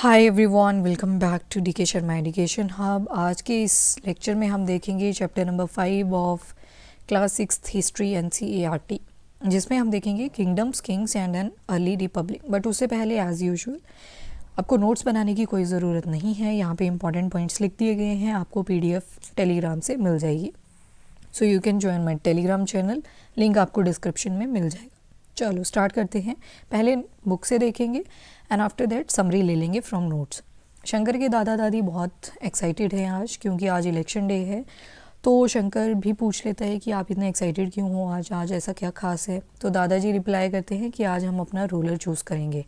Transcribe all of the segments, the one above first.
Hi everyone, welcome back to D K Sharma education hub. आज के इस लेक्चर में हम देखेंगे chapter number 5 of class 6 history NCERT, जिसमें हम देखेंगे kingdoms, Kings and an early Republic. But उससे पहले एज़ यूजुअल आपको नोट्स बनाने की कोई ज़रूरत नहीं है। यहाँ पे इंपॉर्टेंट पॉइंट्स लिख दिए गए हैं, आपको PDF टेलीग्राम से मिल जाएगी। So you can join my Telegram channel, link आपको डिस्क्रिप्शन में मिल जाएगा। चलो स्टार्ट करते हैं। पहले बुक से देखेंगे एंड आफ्टर दैट समरी ले लेंगे फ्रॉम नोट्स। शंकर के दादा दादी बहुत एक्साइटेड हैं आज, क्योंकि आज इलेक्शन डे है। तो शंकर भी पूछ लेता है कि आप इतने एक्साइटेड क्यों हो, आज ऐसा क्या खास है। तो दादाजी रिप्लाई करते हैं कि आज हम अपना रूलर चूज़ करेंगे।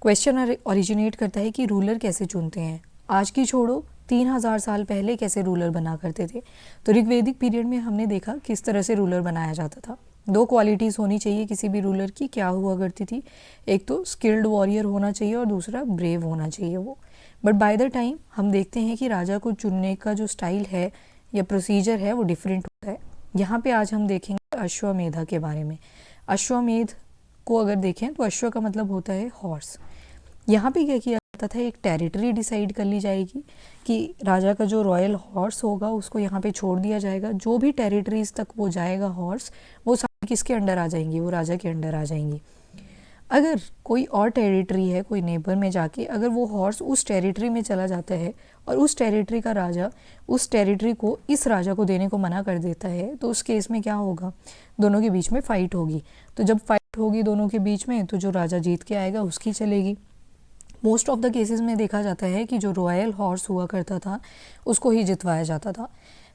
क्वेश्चन ओरिजिनेट करता है कि रूलर कैसे चुनते हैं। आज की छोड़ो, 3000 साल पहले कैसे रूलर बना करते थे। तो ऋग्वेदिक पीरियड में हमने देखा किस तरह से रूलर बनाया जाता था। 2 क्वालिटीज़ होनी चाहिए किसी भी रूलर की। क्या हुआ करती थी, एक तो स्किल्ड वॉरियर होना चाहिए और दूसरा ब्रेव होना चाहिए वो। बट बाय द टाइम हम देखते हैं कि राजा को चुनने का जो स्टाइल है या प्रोसीजर है वो डिफरेंट होता है। यहाँ पे आज हम देखेंगे अश्वमेधा के बारे में। अश्वमेध को अगर देखें तो अश्व का मतलब होता है हॉर्स। यहाँ पे क्या किया जाता था, एक टेरिटरी डिसाइड कर ली जाएगी कि राजा का जो रॉयल हॉर्स होगा उसको यहाँ पे छोड़ दिया जाएगा। जो भी टेरिटरीज तक वो जाएगा हॉर्स, वो सारी किसके अंडर आ जाएंगी, वो राजा के अंडर आ जाएंगी। अगर कोई और टेरिटरी है, कोई नेबर में जाके अगर वो हॉर्स उस टेरिटरी में चला जाता है और उस टेरिटरी का राजा उस टेरिटरी को इस राजा को देने को मना कर देता है, तो उस केस में क्या होगा, दोनों के बीच में फाइट होगी। तो जब फाइट होगी दोनों के बीच में, तो जो राजा जीत के आएगा उसकी चलेगी। मोस्ट ऑफ द केसेस में देखा जाता है कि जो रॉयल हॉर्स हुआ करता था उसको ही जितवाया जाता था।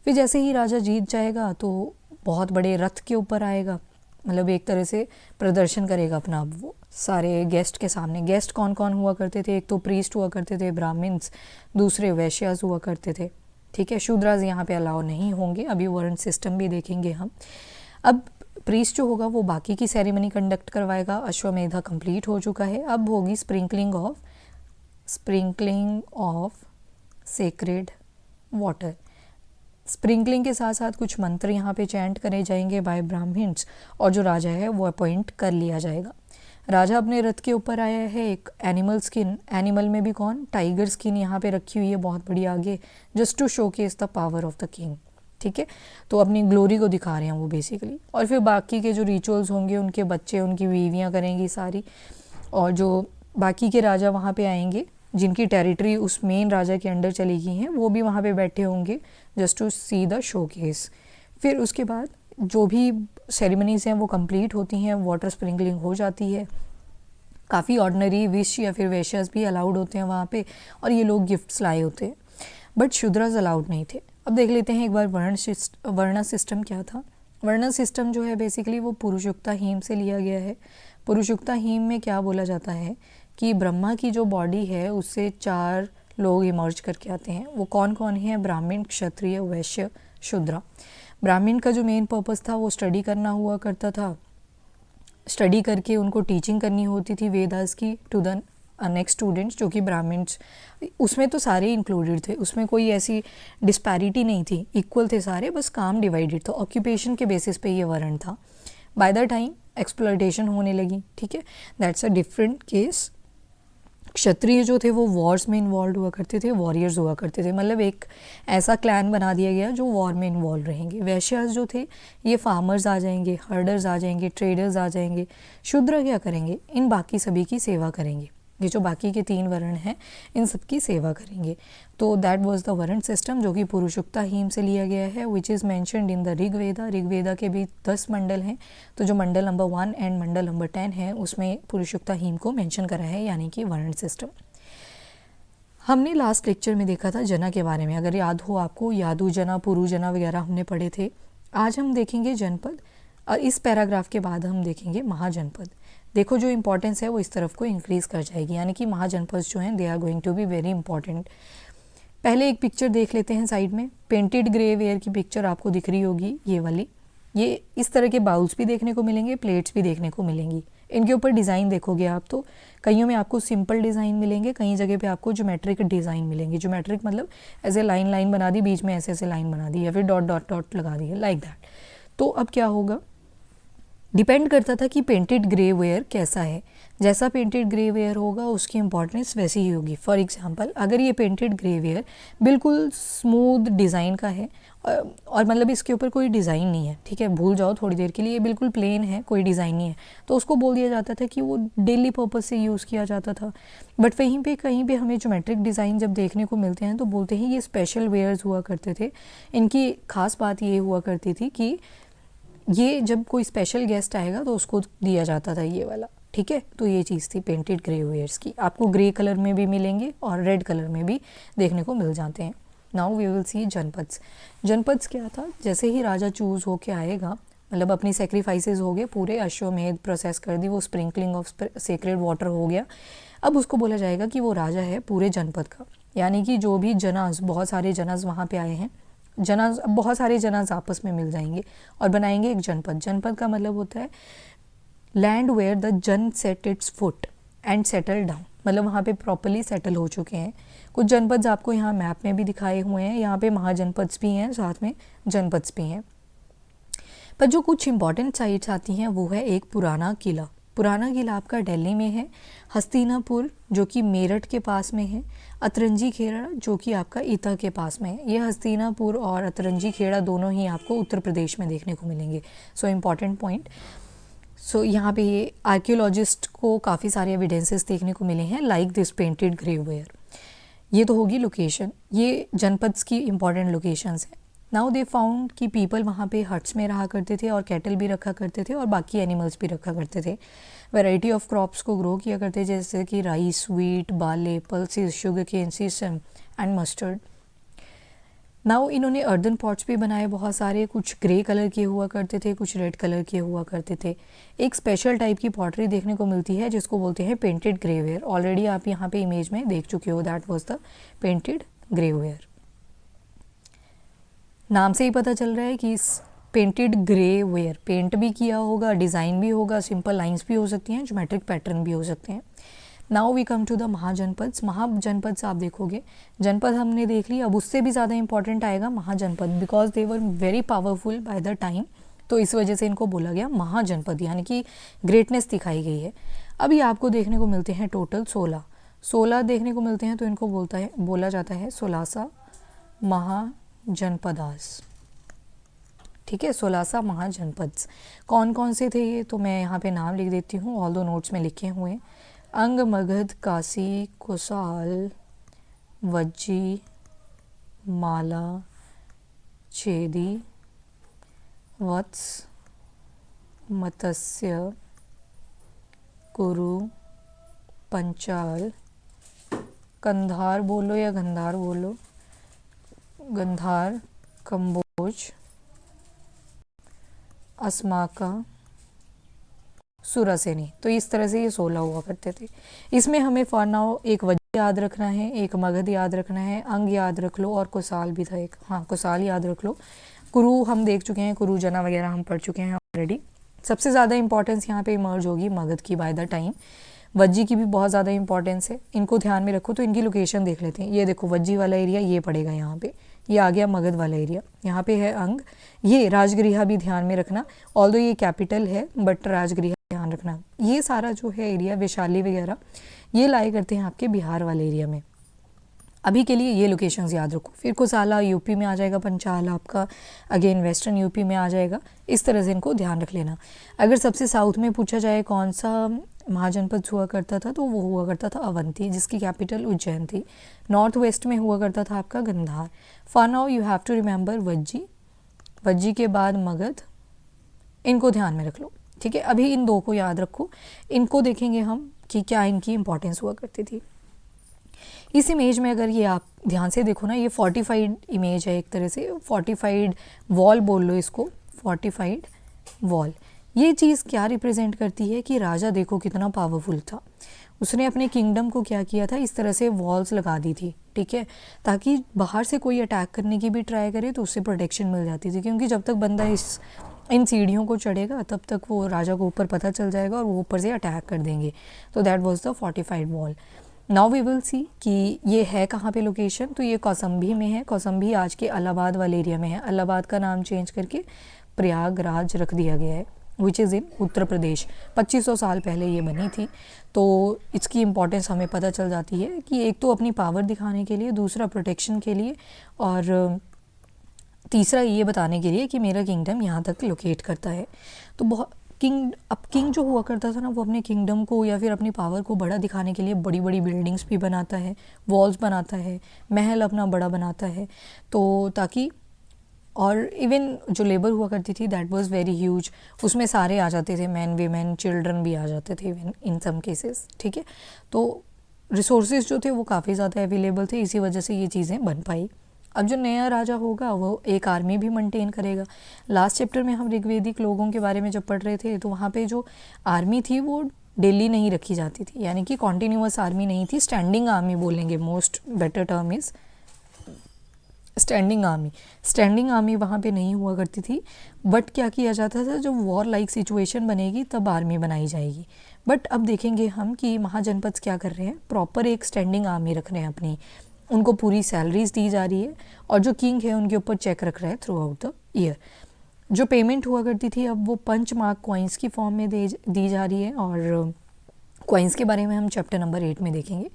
फिर जैसे ही राजा जीत जाएगा तो बहुत बड़े रथ के ऊपर आएगा, मतलब एक तरह से प्रदर्शन करेगा अपना वो सारे गेस्ट के सामने। गेस्ट कौन कौन हुआ करते थे, एक तो प्रीस्ट हुआ करते थे, ब्राह्मण्स, दूसरे वैश्यास हुआ करते थे। ठीक है, शूद्रास यहाँ पे अलाउ नहीं होंगे। अभी वर्ण सिस्टम भी देखेंगे हम। अब प्रीस्ट जो होगा वो बाकी की सेरेमनी कंडक्ट करवाएगा। अश्वमेधा कंप्लीट हो चुका है। अब होगी sprinkling of sacred water. Sprinkling के साथ साथ कुछ मंत्र यहाँ पे चैंट करे जाएंगे बाय ब्राह्मण्स, और जो राजा है वो अपॉइंट कर लिया जाएगा। राजा अपने रथ के ऊपर आया है। एक एनिमल स्किन, एनिमल में भी कौन, टाइगर स्किन यहाँ पे रखी हुई है बहुत बड़ी आगे, just to showcase the power of the king. ठीक है, तो अपनी ग्लोरी को दिखा रहे हैं वो बेसिकली। और फिर बाकी के जो रिचुअल्स होंगे, उनके बच्चे, उनकी बीवियाँ करेंगी सारी, और जो बाकी के राजा वहाँ पे आएंगे जिनकी टेरिटरी उस मेन राजा के अंडर चली गई हैं, वो भी वहाँ पे बैठे होंगे just to see the showcase. फिर उसके बाद जो भी सेरेमनीज़ हैं वो कंप्लीट होती हैं, वाटर स्प्रिंकलिंग हो जाती है। काफ़ी ऑर्डिनरी विश या फिर वैश्यास भी अलाउड होते हैं वहाँ पे, और ये लोग गिफ्ट्स लाए होते हैं। बट शूद्रास अलाउड नहीं थे। अब देख लेते हैं एक बार वर्ण सिस्टम क्या था। वर्ण सिस्टम जो है बेसिकली वो पुरुषुक्ता हीम से लिया गया है। पुरुषुक्ता हीम में क्या बोला जाता है कि ब्रह्मा की जो बॉडी है उससे 4 लोग इमर्ज करके आते हैं। वो कौन कौन है, ब्राह्मण, क्षत्रिय, वैश्य, शूद्र। ब्राह्मण का जो मेन पर्पस था वो स्टडी करना हुआ करता था। स्टडी करके उनको टीचिंग करनी होती थी वेदास की टू द नेक्स्ट स्टूडेंट्स, जो कि ब्राह्मण्स। उसमें तो सारे इंक्लूडेड थे, उसमें कोई ऐसी डिस्पैरिटी नहीं थी, इक्वल थे सारे, बस काम डिवाइडेड था। ऑक्यूपेशन के बेसिस पे ये वर्ण था। बाय द टाइम एक्सप्लॉयटेशन होने लगी। ठीक है, दैट्स अ डिफरेंट केस। क्षत्रिय जो थे वो वॉर्स में इन्वॉल्व हुआ करते थे, वॉरियर्स हुआ करते थे, मतलब एक ऐसा क्लैन बना दिया गया जो वॉर में इन्वॉल्व रहेंगे। वैश्यास जो थे ये फार्मर्स आ जाएंगे, हर्डर्स आ जाएंगे, ट्रेडर्स आ जाएंगे। शूद्र क्या करेंगे, इन बाकी सभी की सेवा करेंगे। ये जो बाकी के 3 वर्ण हैं इन सब की सेवा करेंगे। तो दैट वाज द वर्ण सिस्टम, जो कि पुरुषुक्ता हीम से लिया गया है, which is mentioned in the Rigveda. Rigveda के भी 10 मंडल हैं, तो जो मंडल नंबर 1 एंड मंडल नंबर 10 है उसमें पुरुषुक्ता हीम को मेंशन करा है, यानी कि वर्ण सिस्टम। हमने लास्ट लेक्चर में देखा था जना के बारे में, अगर याद हो आपको, यादु जना, पुरु जना वगैरह हमने पढ़े थे। आज हम देखेंगे जनपद, और इस पैराग्राफ के बाद हम देखेंगे महाजनपद। देखो जो इंपॉर्टेंस है वो इस तरफ को इंक्रीज़ कर जाएगी, यानी कि महाजनपद जो हैं they are going to be very important. पहले एक पिक्चर देख लेते हैं साइड में। पेंटेड ग्रे वेयर की पिक्चर आपको दिख रही होगी, ये वाली। ये इस तरह के बाउल्स भी देखने को मिलेंगे, प्लेट्स भी देखने को मिलेंगी। इनके ऊपर डिज़ाइन देखोगे आप तो कईयों में आपको सिंपल डिज़ाइन मिलेंगे, कई जगह पे आपको ज्योमेट्रिक डिज़ाइन मिलेंगे। ज्योमेट्रिक मतलब ऐसे लाइन बना दी, बीच में ऐसे ऐसे लाइन बना दी, या फिर डॉट डॉट डॉट लगा दी, लाइक दैट। तो अब क्या होगा, डिपेंड करता था कि पेंटेड ग्रे वेयर कैसा है। जैसा पेंटेड ग्रे वेयर होगा उसकी इंपॉर्टेंस वैसी ही होगी। फॉर एग्जांपल अगर ये पेंटेड ग्रे वेयर बिल्कुल स्मूथ डिज़ाइन का है और मतलब इसके ऊपर कोई डिज़ाइन नहीं है, ठीक है, भूल जाओ थोड़ी देर के लिए, ये बिल्कुल प्लेन है, कोई डिज़ाइन नहीं है, तो उसको बोल दिया जाता था कि वो डेली पर्पज़ से यूज़ किया जाता था। बट वहीं पे कहीं पे हमें ज्योमेट्रिक डिज़ाइन जब देखने को मिलते हैं तो बोलते हैं ये स्पेशल वेयर्स हुआ करते थे। इनकी खास बात ये हुआ करती थी कि ये जब कोई स्पेशल गेस्ट आएगा तो उसको दिया जाता था ये वाला, ठीक है। तो ये चीज़ थी पेंटेड ग्रे वेयर्स की। आपको ग्रे कलर में भी मिलेंगे और रेड कलर में भी देखने को मिल जाते हैं। Now we will see janapadas. Janapadas क्या था, जैसे ही राजा चूज़ होके आएगा, मतलब अपनी सेक्रीफाइसेस हो गए पूरे, अश्वमेध प्रोसेस कर दी, वो स्प्रिंकलिंग ऑफ सेक्रेड वाटर हो गया, अब उसको बोला जाएगा कि वो राजा है पूरे जनपद का। यानी कि जो भी जनाज, बहुत सारे जनाज वहाँ पे आए हैं, जनाज, बहुत सारे जनाज आपस में मिल जाएंगे और बनाएंगे एक जनपद। जनपद का मतलब होता है लैंड वेयर द जन set it's foot and settle down, मतलब वहाँ पे प्रॉपरली सेटल हो चुके हैं। कुछ जनपद आपको यहाँ मैप में भी दिखाए हुए हैं, यहाँ पे महाजनपद्स भी हैं, साथ में जनपद्स भी हैं। पर जो कुछ इंपॉर्टेंट साइट्स आती हैं वो है एक पुराना किला। पुराना किला आपका दिल्ली में है, हस्तिनापुर जो कि मेरठ के पास में है, अतरंजी खेड़ा जो कि आपका ईता के पास में है। ये हस्तिनापुर और अतरंजी खेड़ा दोनों ही आपको उत्तर प्रदेश में देखने को मिलेंगे। So important point. सो यहाँ पे ये आर्कियोलॉजिस्ट को काफ़ी सारे एविडेंसेस देखने को मिले हैं like this painted grey where. ये तो होगी लोकेशन, ये जनपद्स की इंपॉर्टेंट लोकेशंस हैं। नाउ दे फाउंड कि पीपल वहाँ पे हट्स में रहा करते थे और कैटल भी रखा करते थे और बाकी एनिमल्स भी रखा करते थे। वैरायटी ऑफ क्रॉप्स को ग्रो किया करते थे, जैसे कि rice, wheat, barley, pulses, sugar cane, sesame and mustard. Now इन्होंने अर्दन पॉट्स भी बनाए बहुत सारे, कुछ ग्रे कलर के हुआ करते थे, कुछ रेड कलर के हुआ करते थे। एक स्पेशल टाइप की पॉटरी देखने को मिलती है जिसको बोलते हैं पेंटेड ग्रेवेयर। ऑलरेडी आप यहाँ पे इमेज में देख चुके हो, that was the painted grey ware. नाम से ही पता चल रहा है कि इस पेंटेड ग्रे वेयर पेंट भी किया होगा, डिज़ाइन भी होगा, सिंपल लाइंस भी हो सकती हैं, ज्योमेट्रिक पैटर्न भी हो सकते हैं। Now we come to the mahajanapadas. Mahajanapadas आप देखोगे, जनपद हमने देख ली, अब उससे भी ज़्यादा इंपॉर्टेंट आएगा Mahajanapada, because they were very powerful by the time, तो इस वजह से इनको बोला गया महाजनपद, यानी कि ग्रेटनेस दिखाई गई है। अभी आपको देखने को मिलते हैं टोटल 16 देखने को मिलते हैं, तो इनको बोला जाता है 16 महाजनपदास, ठीक है, 16 महाजनपद्स। कौन कौन से थे ये, तो मैं यहाँ पे नाम लिख देती हूँ, ऑल दो नोट्स में लिखे हुए हैं। अंग, मगध, काशी, कुशाल, वज्जी, माला, छेदी, वत्स, मत्स्य, कुरु, पंचाल, कंधार बोलो या गंधार बोलो, गंधार, कंबोज, अस्माका, सुरासेनी। तो इस तरह से ये 16 हुआ करते थे। इसमें हमें फॉर नाउ एक वज्र याद रखना है, एक मगध याद रखना है, अंग याद रख लो, और कुशाल भी था एक, हाँ कुशाल याद रख लो। कुरु हम देख चुके हैं, कुरु जना वगैरह हम पढ़ चुके हैं ऑलरेडी। सबसे ज़्यादा इंपॉर्टेंस यहाँ पे इमर्ज होगी मगध की बाय द टाइम। वज्जी की भी बहुत ज़्यादा इंपॉर्टेंस है, इनको ध्यान में रखो। तो इनकी लोकेशन देख लेते हैं। ये देखो वज्जी वाला एरिया ये पड़ेगा यहाँ पे, ये आ गया मगध वाला एरिया, यहाँ पे है अंग। ये राजगृह भी ध्यान में रखना, ऑल्दो ये कैपिटल है बट राजगृह ध्यान रखना। ये सारा जो है एरिया, वैशाली वगैरह, ये लाई करते हैं आपके बिहार वाले एरिया में। अभी के लिए ये लोकेशंस याद रखो। फिर कुसाला यूपी में आ जाएगा, पंचाल आपका अगेन वेस्टर्न यूपी में आ जाएगा। इस तरह से इनको ध्यान रख लेना। अगर सबसे साउथ में पूछा जाए कौन सा महाजनपद हुआ करता था, तो वो हुआ करता था अवंती, जिसकी कैपिटल उज्जैन थी। नॉर्थ वेस्ट में हुआ करता था आपका Gandhara. For now you have to remember Vajji के बाद मगध, इनको ध्यान में रख लो, ठीक है। अभी इन दो को याद रखो, इनको देखेंगे हम कि क्या इनकी इंपॉर्टेंस हुआ करती थी। इस इमेज में अगर ये आप ध्यान से देखो ना, ये फोर्टिफाइड इमेज है एक तरह से, फोर्टिफाइड वॉल बोल लो इसको, फोर्टिफाइड वॉल। ये चीज़ क्या रिप्रेजेंट करती है कि राजा देखो कितना पावरफुल था। उसने अपने किंगडम को क्या किया था, इस तरह से वॉल्स लगा दी थी, ठीक है, ताकि बाहर से कोई अटैक करने की भी ट्राई करे तो उससे प्रोटेक्शन मिल जाती थी। क्योंकि जब तक बंदा इन सीढ़ियों को चढ़ेगा तब तक वो राजा को ऊपर पता चल जाएगा और वो ऊपर से अटैक कर देंगे। तो that was the fortified wall. Now we will see कि ये है कहाँ पे लोकेशन। तो ये कौसंबी में है। कौसंबी आज के इलाहाबाद वाले एरिया में है। इलाहाबाद का नाम चेंज करके प्रयागराज रख दिया गया है। Which is in Uttar Pradesh. 2500 साल पहले ये बनी थी। तो इसकी इम्पोर्टेंस हमें पता चल जाती है कि एक तो अपनी पावर दिखाने के लिए, दूसरा प्रोटेक्शन के लिए, और तीसरा ये बताने के लिए कि मेरा किंगडम यहाँ तक लोकेट करता है। तो बहुत किंग जो हुआ करता था ना, वो अपने किंगडम को या फिर अपनी पावर को बड़ा दिखाने के लिए बड़ी बड़ी बिल्डिंग्स भी बनाता है, वॉल्स बनाता है, महल अपना बड़ा बनाता है, तो ताकि, और इवन जो लेबर हुआ करती थी दैट वाज वेरी ह्यूज, उसमें सारे आ जाते थे, मैन वीमेन चिल्ड्रन भी आ जाते थे इवन इन सम केसेस, ठीक है। तो रिसोर्सेज जो थे वो काफ़ी ज़्यादा अवेलेबल थे, इसी वजह से ये चीज़ें बन पाई। अब जो नया राजा होगा वो एक आर्मी भी मेंटेन करेगा। लास्ट चैप्टर में हम ऋग्वेदिक लोगों के बारे में जब पढ़ रहे थे तो वहाँ पे जो आर्मी थी वो डेली नहीं रखी जाती थी, यानी कि कॉन्टीन्यूअस आर्मी नहीं थी, स्टैंडिंग आर्मी बोलेंगे, most better term is standing army. Standing army वहाँ पे नहीं हुआ करती थी, बट क्या किया जाता था, जब वॉर लाइक सिचुएशन बनेगी तब आर्मी बनाई जाएगी। बट अब देखेंगे हम कि महाजनपद क्या कर रहे हैं, प्रॉपर एक स्टैंडिंग आर्मी रख रहे हैं अपनी, उनको पूरी सैलरीज दी जा रही है, और जो किंग है उनके ऊपर चेक रख रहा है थ्रू आउट द ईयर। जो पेमेंट हुआ करती थी अब वो पंच मार्क कॉइन्स की फॉर्म में दी जा रही है, और कॉइन्स के बारे में हम चैप्टर नंबर 8 में देखेंगे।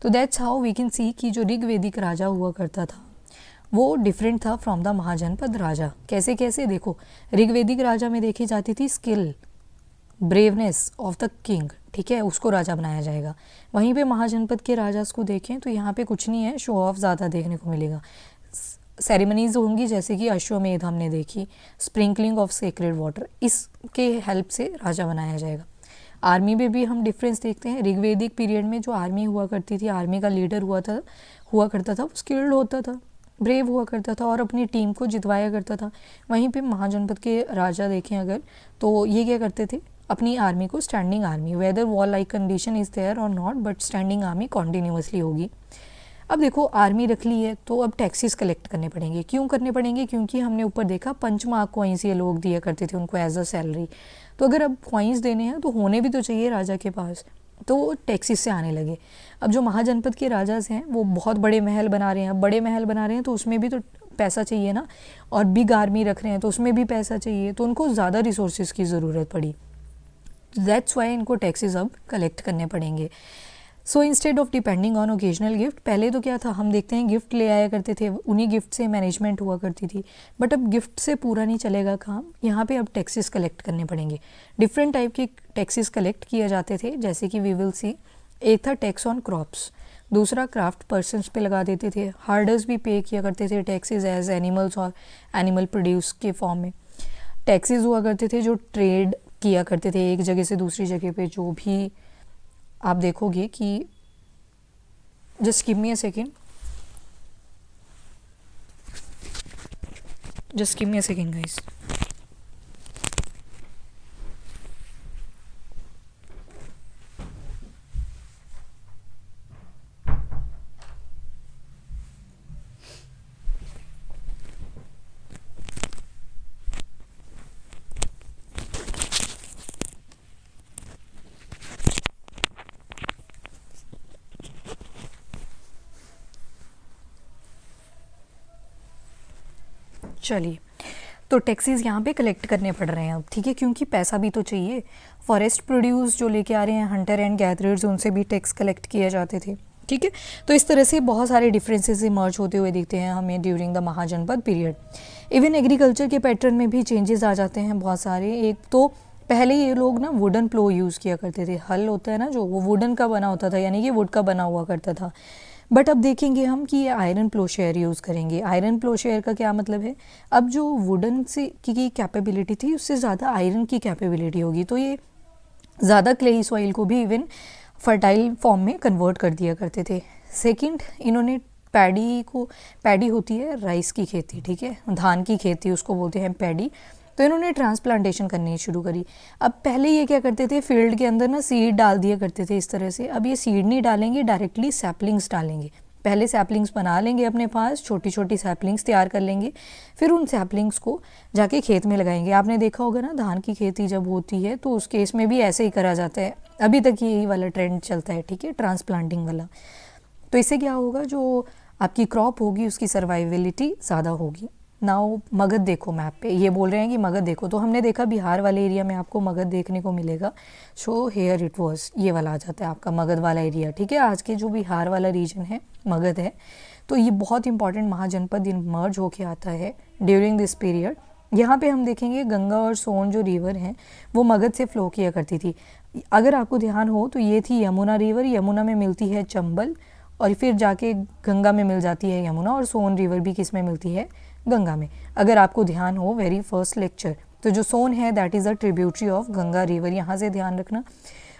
तो that's how we can see कि जो ऋग्वेदिक राजा हुआ करता था वो डिफरेंट था फ्रॉम द महाजनपद राजा। कैसे कैसे देखो, ऋग्वेदिक राजा में देखी जाती थी skill, braveness of the king, ठीक है, उसको राजा बनाया जाएगा। वहीं पे महाजनपद के राजा को देखें तो यहाँ पे कुछ नहीं है, शो ऑफ ज़्यादा देखने को मिलेगा। सेरेमनीज होंगी जैसे कि अश्वमेध हमने देखी, स्प्रिंकलिंग ऑफ सेक्रेड वाटर, इसके हेल्प से राजा बनाया जाएगा। आर्मी में भी हम डिफरेंस देखते हैं। ऋग्वेदिक पीरियड में जो आर्मी हुआ करती थी, आर्मी का लीडर हुआ करता था वो स्किल्ड होता था, ब्रेव हुआ करता था और अपनी टीम को जितवाया करता था। वहीं पे महाजनपद के राजा देखें अगर, तो ये क्या करते थे, अपनी आर्मी को standing army, whether war like condition is there और not, but standing army continuously होगी। अब देखो आर्मी रख ली है तो अब टैक्सेस कलेक्ट करने पड़ेंगे। क्यों करने पड़ेंगे, क्योंकि हमने ऊपर देखा पंचमार्क कॉइन्स ये लोग दिया करते थे उनको एज अ सैलरी। तो अगर अब कॉइन्स देने हैं तो होने भी तो चाहिए राजा के पास, तो टैक्सेस से आने लगे। अब जो महाजनपद के राजा हैं वो बहुत बड़े महल बना रहे हैं, बड़े महल बना रहे हैं तो उसमें भी तो पैसा चाहिए ना, और बिग आर्मी रख रहे हैं तो उसमें भी पैसा चाहिए, तो उनको ज़्यादा रिसोर्सेज की ज़रूरत पड़ी। दैट्स वाई इनको टैक्सेस अब कलेक्ट करने पड़ेंगे। So instead of depending on occasional gift, पहले तो क्या था, हम देखते हैं गिफ्ट ले आया करते थे, उन्हीं गिफ्ट से मैनेजमेंट हुआ करती थी, बट अब गिफ्ट से पूरा नहीं चलेगा काम, यहाँ पे अब टैक्सेस कलेक्ट करने पड़ेंगे। डिफरेंट टाइप के टैक्सेस कलेक्ट किए जाते थे, जैसे कि वी विल सी, एक था टैक्स ऑन क्रॉप्स, दूसरा क्राफ्ट पर्सनस पे लगा देते थे, हार्डर्स भी पे किया करते थे टैक्सेस एज एनिमल्स और एनिमल प्रोड्यूस के फॉर्म में। टैक्सेस हुआ करते थे जो ट्रेड किया करते थे एक जगह से दूसरी जगह पे, जो भी आप देखोगे कि, just give me a second, just give me a second guys. चलिए, तो टैक्सेस यहाँ पे कलेक्ट करने पड़ रहे हैं अब, ठीक है, क्योंकि पैसा भी तो चाहिए। फॉरेस्ट प्रोड्यूस जो लेके आ रहे हैं हंटर एंड गैदरर्स, उनसे भी टैक्स कलेक्ट किए जाते थे, ठीक है। तो इस तरह से बहुत सारे डिफरेंसेस इमर्ज होते हुए दिखते हैं हमें during the Mahajanapada period. Even agriculture के पैटर्न में भी चेंजेस आ जाते हैं बहुत सारे। एक तो पहले ये लोग ना वुडन प्लो यूज़ किया करते थे, हल होता है ना जो, वो वुडन का बना होता था, यानी कि वुड का बना हुआ करता था। बट अब देखेंगे हम कि ये आयरन प्लोशेयर यूज़ करेंगे। आयरन प्लोशेयर का क्या मतलब है, अब जो वुडन से की कैपेबिलिटी थी उससे ज़्यादा आयरन की कैपेबिलिटी होगी, तो ये ज़्यादा क्लेई सॉइल को भी इवन फर्टाइल फॉर्म में कन्वर्ट कर दिया करते थे। सेकंड, इन्होंने पैडी होती है राइस की खेती, ठीक है, धान की खेती उसको बोलते हैं पैडी, तो इन्होंने ट्रांसप्लांटेशन करनी शुरू करी। अब पहले ये क्या करते थे, फील्ड के अंदर ना सीड डाल दिया करते थे इस तरह से, अब ये सीड नहीं डालेंगे, डायरेक्टली सैपलिंग्स डालेंगे। पहले सैपलिंग्स बना लेंगे अपने पास, छोटी छोटी सैपलिंग्स तैयार कर लेंगे, फिर उन सैपलिंग्स को जाके खेत में लगाएंगे। आपने देखा होगा ना, धान की खेती जब होती है तो उस केस में भी ऐसे ही करा जाता है, अभी तक यही वाला ट्रेंड चलता है, ठीक है, ट्रांसप्लांटिंग वाला। तो इससे क्या होगा, जो आपकी क्रॉप होगी उसकी सर्वाइविलिटी ज़्यादा होगी। नाउ मगध देखो मैप पे, ये बोल रहे हैं कि मगध देखो, तो हमने देखा बिहार वाले एरिया में आपको मगध देखने को मिलेगा। सो हेयर इट वाज, ये वाला आ जाता है आपका मगध वाला एरिया, ठीक है। आज के जो बिहार वाला रीजन है मगध है। तो ये बहुत इंपॉर्टेंट महाजनपद इमर्ज होके आता है ड्यूरिंग दिस पीरियड। यहाँ पे हम देखेंगे गंगा और सोन जो रिवर हैं वो मगध से फ्लो किया करती थी। अगर आपको ध्यान हो तो ये थी यमुना रिवर, यमुना में मिलती है चंबल, और फिर जाके गंगा में मिल जाती है यमुना, और सोन रिवर भी किस में मिलती है, गंगा में। अगर आपको ध्यान हो वेरी फर्स्ट लेक्चर, तो जो सोन है that is a tributary of Ganga river, यहाँ से ध्यान रखना।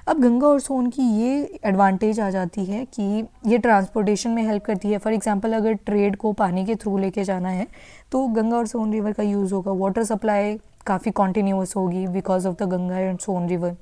अब गंगा और सोन की ये एडवांटेज आ जाती है कि ये ट्रांसपोर्टेशन में हेल्प करती है। फॉर एग्जांपल अगर ट्रेड को पानी के थ्रू लेके जाना है तो गंगा और सोन रिवर का यूज़ होगा। वाटर सप्लाई काफ़ी कॉन्टीन्यूअस होगी because of the Ganga and Son river.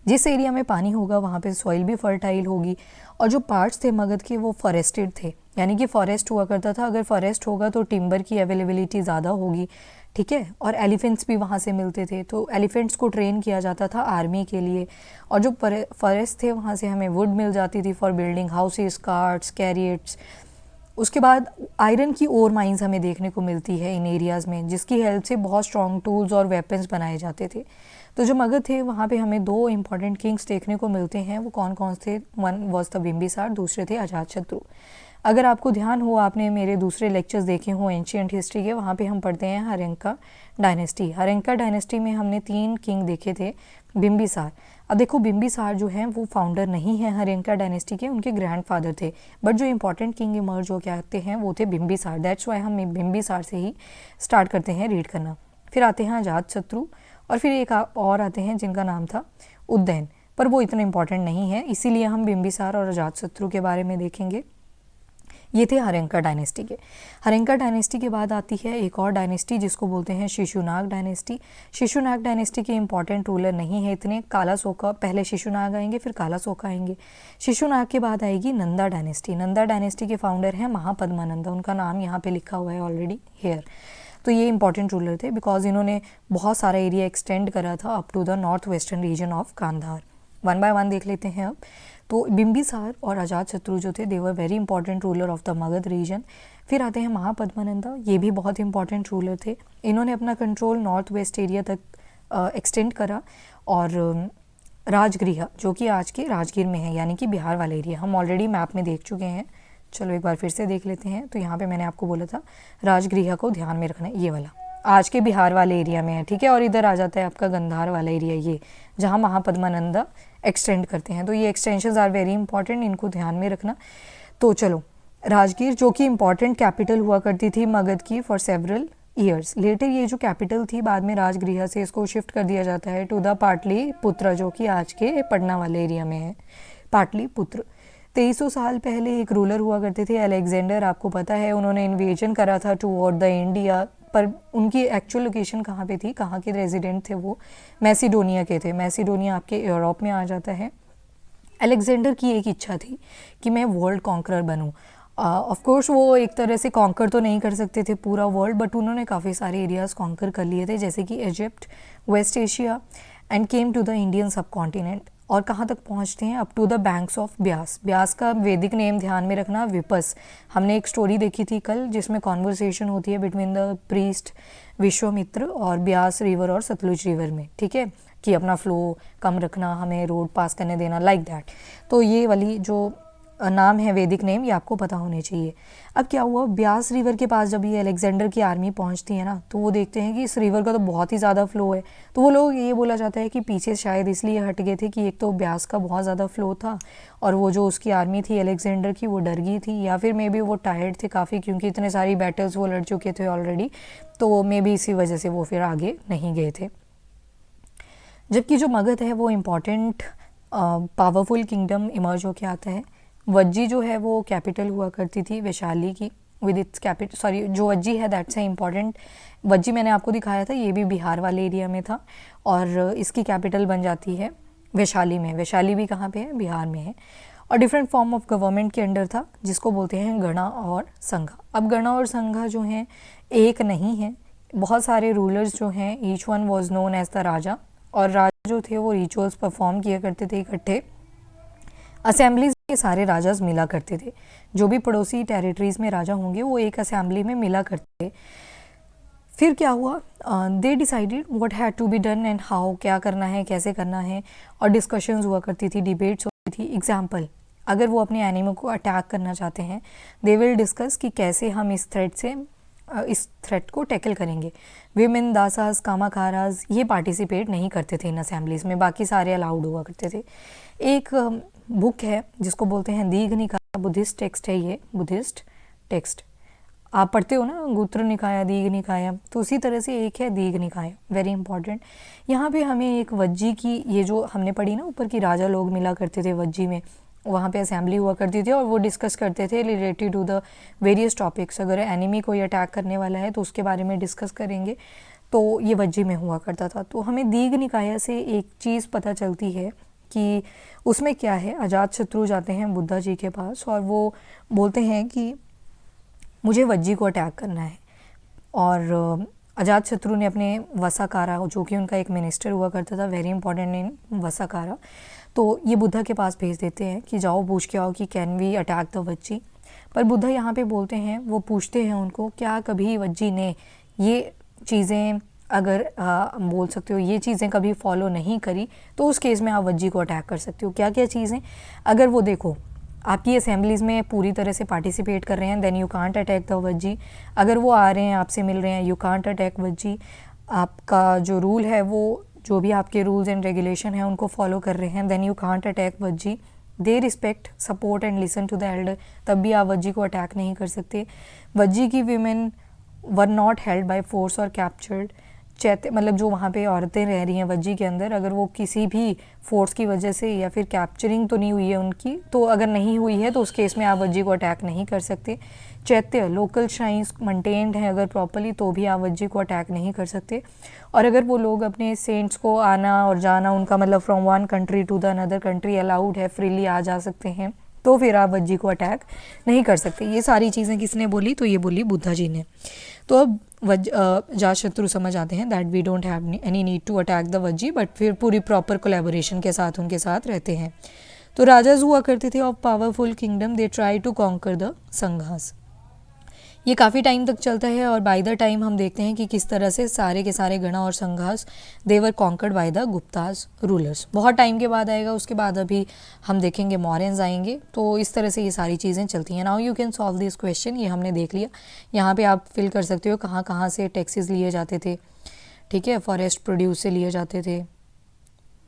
जिस एरिया में पानी होगा वहाँ पे सॉइल भी फर्टाइल होगी। और जो पार्ट्स थे मगध के वो फॉरेस्टेड थे, यानी कि फॉरेस्ट हुआ करता था। अगर फॉरेस्ट होगा तो टिम्बर की अवेलेबिलिटी ज़्यादा होगी, ठीक है। और एलिफेंट्स भी वहाँ से मिलते थे, तो एलिफेंट्स को ट्रेन किया जाता था आर्मी के लिए। और जो फॉरेस्ट थे वहाँ से हमें वुड मिल जाती थी फॉर बिल्डिंग हाउसेस, कार्ट्स, कैरियट्स। उसके बाद आयरन की ओर माइंस हमें देखने को मिलती है इन एरियाज़ में, जिसकी हेल्प से बहुत स्ट्रॉन्ग टूल्स और वेपन्स बनाए जाते थे। तो जो मगध थे वहाँ पे हमें दो इंपॉर्टेंट किंग्स देखने को मिलते हैं। वो कौन कौन थे? वन वॉज द बिम्बिसार, दूसरे थे अजातशत्रु। अगर आपको ध्यान हो, आपने मेरे दूसरे लेक्चर्स देखे हो एंशियंट हिस्ट्री के, वहाँ पे हम पढ़ते हैं हर्यंका डायनेस्टी। हर्यंका डायनेस्टी में हमने 3 किंग देखे थे बिम्बिसार। अब देखो बिम्बिसार जो हैं वो फाउंडर नहीं है हर्यंका डायनेस्टी के, उनके ग्रैंडफादर थे। बट जो इंपॉर्टेंट किंग इमर्ज हो के आते हैं वो थे बिम्बिसार। दैट्स वाई हम बिम्बिसार से ही स्टार्ट करते हैं रीड करना। फिर आते हैं अजातशत्रु, और फिर एक और आते हैं जिनका नाम था उदयन, पर वो इतना इंपॉर्टेंट नहीं है, इसीलिए हम बिम्बिसार और अजातशत्रु के बारे में देखेंगे। ये थे हर्यंका डायनेस्टी के। हर्यंका डायनेस्टी के बाद आती है एक और डायनेस्टी जिसको बोलते हैं शिशुनाग डायनेस्टी। शिशुनाग डायनेस्टी के इंपॉर्टेंट रूलर नहीं है इतने। कालासोका, पहले शिशुनाग आएंगे फिर कालासोका आएंगे। शिशुनाग के बाद आएगी नंदा डायनेस्टी। नंदा डायनेस्टी के फाउंडर हैं महापद्मानंदा, उनका नाम यहाँ पे लिखा हुआ है ऑलरेडी हेयर। तो ये इंपॉर्टेंट रूलर थे बिकॉज इन्होंने बहुत सारा एरिया एक्सटेंड करा था up to the north western region of Gandhara. One by one देख लेते हैं अब। तो बिम्बिसार और अजातशत्रु जो थे they were very important ruler of the Magadha region. फिर आते हैं महापद्मानंदा, ये भी बहुत इंपॉर्टेंट रूलर थे। इन्होंने अपना कंट्रोल नॉर्थ वेस्ट एरिया तक एक्सटेंड करा। और राजगृह जो कि आज के राजगीर में है, यानी कि बिहार वाला एरिया, हम ऑलरेडी मैप में देख चुके हैं। चलो एक बार फिर से देख लेते हैं। तो यहाँ पे मैंने आपको बोला था राजगृह को ध्यान में रखना है, ये वाला आज के बिहार वाले एरिया में है, ठीक है। और इधर आ जाता है आपका गंधार वाला एरिया, ये जहाँ महापद्मानंदा एक्सटेंड करते हैं। तो ये एक्सटेंशंस आर वेरी इंपॉर्टेंट, इनको ध्यान में रखना। तो चलो राजगीर जो कि इंपॉर्टेंट कैपिटल हुआ करती थी मगध की फॉर सेवरल ईयर्स। लेटर ये जो कैपिटल थी बाद में राजगृह से इसको शिफ्ट कर दिया जाता है टू द पाटलिपुत्र, जो कि आज के पटना वाले एरिया में है, पाटलिपुत्र। 2300 साल पहले एक रूलर हुआ करते थे अलेक्जेंडर, आपको पता है उन्होंने इन्वेजन करा था टूवर्ड द इंडिया। पर उनकी एक्चुअल लोकेशन कहाँ पे थी, कहाँ के रेजिडेंट थे वो? मैसिडोनिया के थे। मैसिडोनिया आपके यूरोप में आ जाता है। अलेक्जेंडर की एक इच्छा थी कि मैं वर्ल्ड कॉन्करर बनूं। ऑफ कोर्स वो एक तरह से कॉन्कर तो नहीं कर सकते थे पूरा वर्ल्ड, बट उन्होंने काफ़ी सारे एरियाज़ कॉन्कर कर लिए थे, जैसे कि Egypt, West Asia, and came to the Indian subcontinent. और कहाँ तक पहुँचते हैं? Up to the banks of Beas. Beas का वैदिक नेम ध्यान में रखना विपस। हमने एक स्टोरी देखी थी कल जिसमें कॉन्वर्सेशन होती है बिटवीन द प्रीस्ट विश्वामित्र और ब्यास रिवर और सतलुज रिवर में, ठीक है, कि अपना फ्लो कम रखना, हमें रोड पास करने देना, लाइक दैट। तो ये वाली जो नाम है वैदिक नेम, ये आपको पता होने चाहिए। अब क्या हुआ, ब्यास रिवर के पास जब ये अलेक्जेंडर की आर्मी पहुंचती है ना, तो वो देखते हैं कि इस रिवर का तो बहुत ही ज़्यादा फ्लो है। तो वो लोग ये बोला जाता है कि पीछे शायद इसलिए हट गए थे कि एक तो ब्यास का बहुत ज़्यादा फ्लो था, और वो जो उसकी आर्मी थी अलेक्जेंडर की वो डर गई थी, या फिर मे बी वो टायर्ड थे काफ़ी, क्योंकि इतने सारी बैटल्स वो लड़ चुके थे ऑलरेडी। तो मे बी इसी वजह से वो फिर आगे नहीं गए थे। जबकि जो मगध है वो इम्पॉर्टेंट पावरफुल किंगडम इमर्ज होके आता है। वज्जी जो है वो कैपिटल हुआ करती थी वैशाली की, विद इट्स कैपिटल, सॉरी जो वज्जी है दैट्स ए इम्पॉर्टेंट। वज्जी मैंने आपको दिखाया था, ये भी बिहार वाले एरिया में था, और इसकी कैपिटल बन जाती है वैशाली में। वैशाली भी कहाँ पे है? बिहार में है। और डिफरेंट फॉर्म ऑफ गवर्नमेंट के अंडर था, जिसको बोलते हैं गणा और संघा। अब गणा और संघा जो हैं एक नहीं है, बहुत सारे रूलर्स जो हैं, each one was known as the raja, और राजा जो थे वो रिचुअल्स परफॉर्म किया करते थे इकट्ठे असेंबलीज में सारे राजाज मिला करते थे, जो भी पड़ोसी टेरिटरीज में राजा होंगे वो एक असेंबली में मिला करते थे। फिर क्या हुआ, they decided what had to be done and how, क्या करना है कैसे करना है, और डिस्कशंस हुआ करती थी, डिबेट्स होती थी। एग्जाम्पल, अगर वो अपने एनिमी को अटैक करना चाहते हैं, दे विल डिस्कस कि कैसे हम इस थ्रेट को टैकल करेंगे। विमेन, दासास, कामाखाराज ये पार्टिसिपेट नहीं करते थे इन असेंबलीज में, बाकी सारे अलाउड हुआ करते थे। एक बुक है जिसको बोलते हैं दीघ निकाय, बुद्धिस्ट टेक्स्ट है ये, बुद्धिस्ट टेक्स्ट आप पढ़ते हो ना, गुत्र निकाय, दीघ निकाय, तो उसी तरह से एक है दीघ निकाय, वेरी इंपॉर्टेंट। यहाँ पे हमें एक वज्जी की, ये जो हमने पढ़ी ना ऊपर की राजा लोग मिला करते थे वज्जी में, वहाँ पे असेंबली हुआ करती थी और वो डिस्कस करते थे related to the various topics. अगर एनिमी कोई अटैक करने वाला है तो उसके बारे में डिस्कस करेंगे, तो ये वज्जी में हुआ करता था। तो हमें दीघ निकाय से एक चीज़ पता चलती है कि उसमें क्या है। अजातशत्रु जाते हैं बुद्धा जी के पास और वो बोलते हैं कि मुझे वज्जी को अटैक करना है, और अजातशत्रु ने अपने वसाकारा, जो कि उनका एक मिनिस्टर हुआ करता था, वेरी इंपॉर्टेंट नेम वसाकारा, तो ये बुद्धा के पास भेज देते हैं कि जाओ पूछ के आओ कि can we attack the Vajji. पर बुद्धा यहाँ पे बोलते हैं, वो पूछते हैं उनको, क्या कभी वज्जी ने ये चीज़ें, अगर बोल सकते हो ये चीज़ें कभी फॉलो नहीं करी तो उस केस में आप वज्जी को अटैक कर सकते हो। क्या क्या चीज़ें, अगर वो देखो आपकी असेंबलीज़ में पूरी तरह से पार्टिसिपेट कर रहे हैं, then you can't attack the Vajji. अगर वो आ रहे हैं आपसे मिल रहे हैं, यू कांट अटैक वज्जी। आपका जो रूल है, वो जो भी आपके रूल्स एंड रेगुलेशन हैं उनको फॉलो कर रहे हैं, then you can't attack Vajji. They respect, support and listen to the elder, तब भी आप वज्जी को अटैक नहीं कर सकते। वज्जी की women were not held by force और कैप्चर्ड। चैत्य मतलब जो वहाँ पे औरतें रह रही हैं वज्जी के अंदर, अगर वो किसी भी फोर्स की वजह से या फिर कैप्चरिंग तो नहीं हुई है उनकी, तो अगर नहीं हुई है तो उस केस में आप वज्जी को अटैक नहीं कर सकते। चैत्य, लोकल श्राइन्स मेंटेन्ड हैं अगर प्रॉपरली, तो भी आप वज्जी को अटैक नहीं कर सकते। और अगर वो लोग अपने सेंट्स को आना और जाना, उनका मतलब from one country to the another country allowed है, फ्रीली आ जा सकते हैं, तो फिर आप वज्जी को अटैक नहीं कर सकते। ये सारी चीज़ें किसने बोली, तो ये बोली बुद्धा जी ने। तो अब अजातशत्रु समझ आते हैं that we don't have any need to attack the Vajji, but फिर पूरी प्रॉपर कोलैबोरेशन के साथ उनके साथ रहते हैं। तो राजाज हुआ करते थे of powerful kingdom, they try to conquer the sanghas. ये काफ़ी टाइम तक चलता है और बाय द टाइम हम देखते हैं कि किस तरह से सारे के सारे गणा और sanghas they were conquered by the Guptas rulers. बहुत टाइम के बाद आएगा, उसके बाद अभी हम देखेंगे मौर्यंस आएंगे। तो इस तरह से ये सारी चीज़ें चलती हैं। Now you can solve this question, ये हमने देख लिया। यहाँ पे आप फिल कर सकते हो कहाँ कहाँ से टैक्सेस लिए जाते थे, ठीक है। फॉरेस्ट प्रोड्यूस से लिए जाते थे,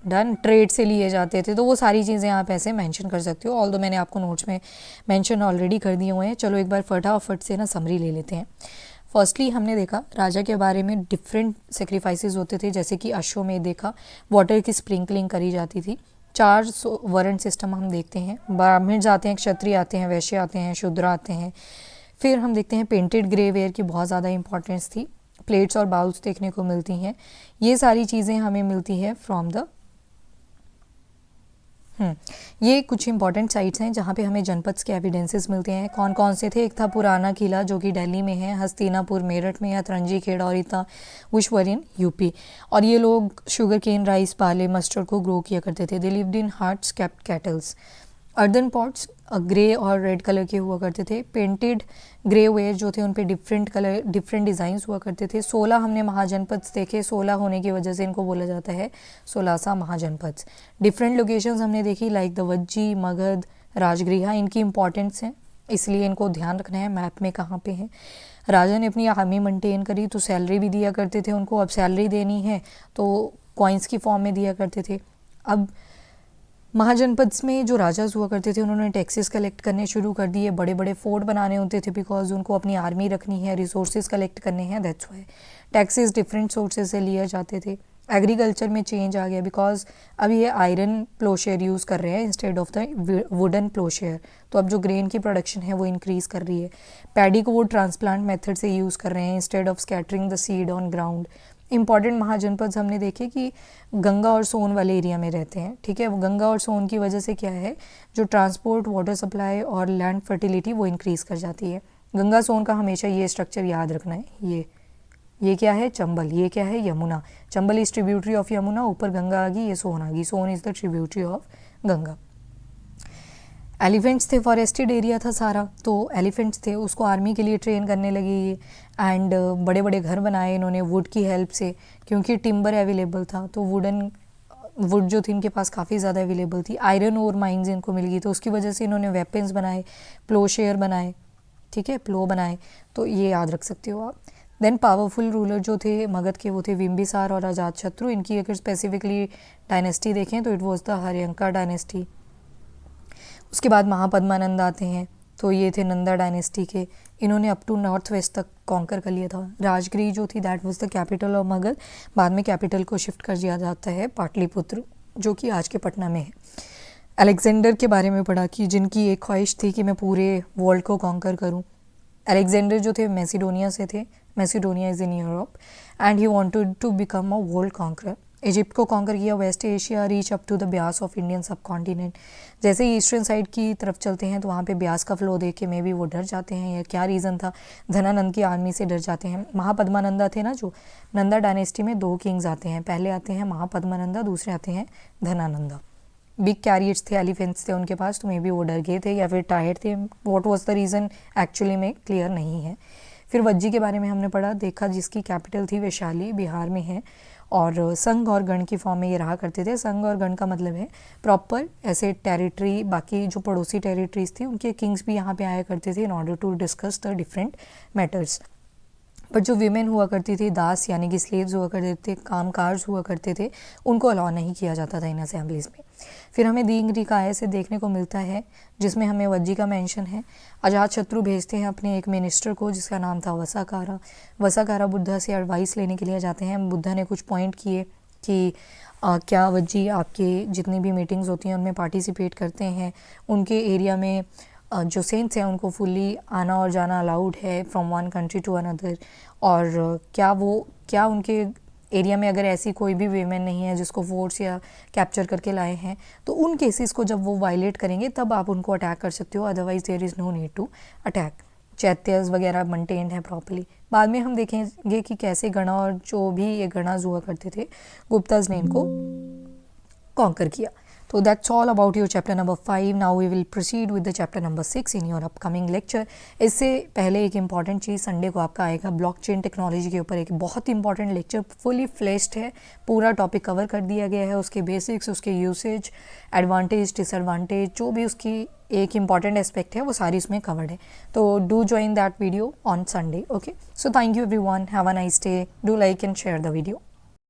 डन, ट्रेड से लिए जाते थे, तो वो सारी चीज़ें आप ऐसे मेंशन कर सकते हो। ऑल्दो मैंने आपको नोट्स में मेंशन ऑलरेडी कर दिए हुए हैं। चलो एक बार फटाफट से ना समरी ले लेते हैं। फर्स्टली हमने देखा राजा के बारे में डिफरेंट सेक्रीफाइसेस होते थे, जैसे कि अश्वमेध देखा, वाटर की स्प्रिंकलिंग करी जाती थी। 4 वर्ण सिस्टम हम देखते हैं, ब्राह्मण आते हैं, क्षत्रिय आते हैं, वैश्य आते हैं, शूद्र आते हैं। फिर हम देखते हैं पेंटेड ग्रे वेयर की बहुत ज़्यादा इंपॉर्टेंस थी, प्लेट्स और बाउल्स देखने को मिलती हैं। ये सारी चीज़ें हमें मिलती है फ्रॉम द ये कुछ इंपॉर्टेंट साइट्स हैं जहाँ पे हमें जनपद्स के एविडेंसेस मिलते हैं। कौन कौन से थे, एक था पुराना किला जो कि दिल्ली में है, हस्तिनापुर मेरठ में, अतरंजी खेड़ा और इतना विश्वरिन यूपी। और ये लोग शुगर केन, राइस, बाले, मस्टर्ड को ग्रो किया करते थे। They lived in huts, kept kettles. Earthen pots grey और रेड कलर के हुआ करते थे। पेंटेड ग्रे वेयर जो थे उन पे डिफरेंट कलर, डिफरेंट डिज़ाइंस हुआ करते थे। 16 हमने महाजनपद देखे, 16 होने की वजह से इनको बोला जाता है 16 महाजनपद। डिफरेंट लोकेशंस हमने देखी लाइक द वज्जी, मगध, राजगृहा, इनकी इंपॉर्टेंस है इसलिए इनको ध्यान रखना है मैप में कहाँ पे है। राजा ने अपनी आर्मी मेंटेन करी तो सैलरी भी दिया करते थे उनको। अब सैलरी देनी है तो कॉइन्स की फॉर्म में दिया करते थे। अब महाजनपद में जो राजाज हुआ करते थे उन्होंने टैक्सेस कलेक्ट करने शुरू कर दिए। बड़े बड़े फोर्ट बनाने होते थे बिकॉज उनको अपनी आर्मी रखनी है, रिसोर्सेज कलेक्ट करने हैं, that's why taxes different sources से लिए जाते थे। एग्रीकल्चर में चेंज आ गया बिकॉज अब ये आयरन प्लोशेयर यूज़ कर रहे हैं इंस्टेड ऑफ द वुडन प्लोशेयर, तो अब जो ग्रेन की प्रोडक्शन है वो इंक्रीज़ कर रही है। पैडी को वो ट्रांसप्लांट मेथड से यूज़ कर रहे हैं instead of scattering the seed on ground. Important Mahajanapada हमने देखे कि गंगा और सोन वाले एरिया में रहते हैं, ठीक है। वो गंगा और सोन की वजह से क्या है, जो ट्रांसपोर्ट, वाटर सप्लाई और लैंड फर्टिलिटी वो इंक्रीज़ कर जाती है। गंगा सोन का हमेशा ये स्ट्रक्चर याद रखना है। ये क्या है, चंबल, ये क्या है, Yamuna. Chambal is tributary of Yamuna, ऊपर गंगा आ गई, ये सोन आ गई, Son is the tributary of Ganga. Elephants थे, फॉरेस्टेड एरिया था सारा, तो एलिफेंट्स थे, उसको आर्मी के लिए ट्रेन करने लगे ये। एंड बड़े बड़े घर बनाए इन्होंने वुड की हेल्प से, क्योंकि टिम्बर अवेलेबल था, तो वुड जो थी इनके पास काफ़ी ज़्यादा अवेलेबल थी। आयरन और माइंस इनको मिल गई, तो उसकी वजह से इन्होंने वेपन्स बनाए, प्लोशेयर बनाए, ठीक है, प्लो बनाए, तो ये याद रख सकते हो आप। देन पावरफुल रूलर जो थे मगध के वो थे बिम्बिसार और अजातशत्रु। इनकी अगर स्पेसिफिकली डायनेस्टी देखें तो इट वॉज द हर्यंका डायनेस्टी। उसके बाद महापद्मानंद आते हैं, तो ये थे नंदा डायनेस्टी के। इन्होंने अप टू नॉर्थ वेस्ट तक कॉन्कर कर लिया था। राजगिरी जो थी that was the capital of Magadh, बाद में कैपिटल को शिफ्ट कर दिया जाता है पाटलिपुत्र, जो कि आज के पटना में है। अलेक्जेंडर के बारे में पढ़ा कि जिनकी एक ख्वाहिश थी कि मैं पूरे वर्ल्ड को कॉन्कर करूं। अलेक्जेंडर जो थे मैसिडोनिया से थे, Macedonia is in Europe, and he wanted to become a world conqueror. Egypt को कॉन्कर किया, West Asia, reach up to the Beas of Indian subcontinent. जैसे ही ईस्टर्न साइड की तरफ चलते हैं तो वहाँ पे ब्यास का फ्लो देख के मे बी वो डर जाते हैं, या क्या रीज़न था, धनानंद की आर्मी से डर जाते हैं। महापद्मानंदा थे ना, जो नंदा डायनेस्टी में 2 किंग्स आते हैं, पहले आते हैं महापद्मानंदा, दूसरे आते हैं धनानंदा। बिग कैरियर्स थे, एलिफेंट्स थे उनके पास, तो मे बी वो डर गए थे या फिर टायर्ड थे। What was the reason actually में क्लियर नहीं है। फिर वज्जी के बारे में हमने पढ़ा, देखा जिसकी कैपिटल थी वैशाली, बिहार में है, और संघ और गण की फॉर्म में ये रहा करते थे। संघ और गण का मतलब है प्रॉपर ऐसे टेरिटरी, बाकी जो पड़ोसी टेरिटरीज थी उनके किंग्स भी यहाँ पे आया करते थे in order to discuss the different matters. But जो वीमेन हुआ करती थी, दास यानी कि स्लेव्स हुआ करते थे, कामकाज हुआ करते थे, उनको अलाउ नहीं किया जाता था इन असेंबलीज में। फिर हमें दीन निकाय से देखने को मिलता है, जिसमें हमें वज्जी का मेंशन है। अजातशत्रु भेजते हैं अपने एक मिनिस्टर को जिसका नाम था वसाकारा। वसाकारा बुद्धा से एडवाइस लेने के लिए जाते हैं। बुद्धा ने कुछ पॉइंट किए कि क्या वज्जी आपके जितनी भी मीटिंग्स होती हैं उनमें पार्टिसिपेट करते हैं, उनके एरिया में जो सेंट्स हैं उनको फुल्ली आना और जाना अलाउड है from one country to another, और क्या उनके एरिया में अगर ऐसी कोई भी वीमेन नहीं है जिसको फोर्स या कैप्चर करके लाए हैं, तो उन केसेस को जब वो वायलेट करेंगे तब आप उनको अटैक कर सकते हो, otherwise there is no need to attack. Chaityas वगैरह मेंटेन्ड है प्रॉपर्ली। बाद में हम देखेंगे कि कैसे गणा और जो भी ये गणाज हुआ करते थे, गुप्ताज ने इनको कॉन्कर किया। So that's all about your chapter number 5. Now we will proceed with the chapter number 6 in your upcoming lecture. इससे पहले एक इम्पॉर्टेंट चीज़, संडे को आपका आएगा ब्लॉकचेन टेक्नोलॉजी के ऊपर एक बहुत इंपॉर्टेंट लेक्चर, फुली फ्लेश्ड है, पूरा टॉपिक कवर कर दिया गया है, उसके बेसिक्स, उसके यूसेज, एडवांटेज, डिसएडवांटेज, जो भी उसकी एक इम्पॉर्टेंट एस्पेक्ट है वो सारी इसमें कवर्ड है। तो do join that video on Sunday. Okay, so thank you everyone, have a nice day, do like and share the video.